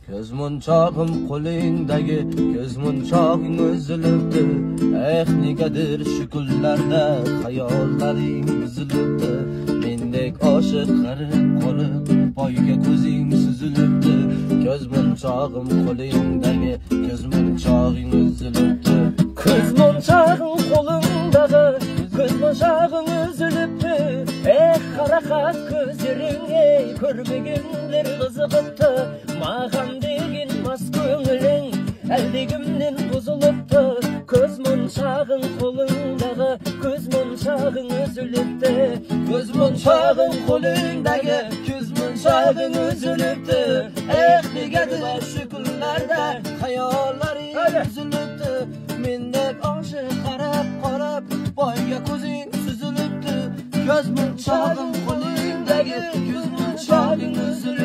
Göz munchog'im qo'lingdagi ko'z munchog'ing uzilibdi. Negadir shu kunlarda xayollaring buzilibdi. Mendek oshiq qarib qolib poyga ko'zing suzilibdi. Ko'z munchog'im qo'lingdagi ko'z munchog'ing uzilibdi. Ko'z munchog'im qo'limdagi ko'z munchog'ing uzilibdi. Qaraxat ko'zlaring ko'rmaginlar qiziqibdi. Ma'g'am degin mas ko'ngling aldegimnin buzilibdi. Ko'z munchog'ing qo'lingdagi ko'z munchog'ing uzilibdi. Ko'z munchog'im qo'lingdagi ko'z munchog'ing uzilibdi. Negadir shu kunlarda xayollaring buzilibdi. Mendek oshiq qarab qolib poyga ko'zing suzilibdi. Ko'z munchog'im qo'lingdagi ko'z munchog'ing uzilibdi.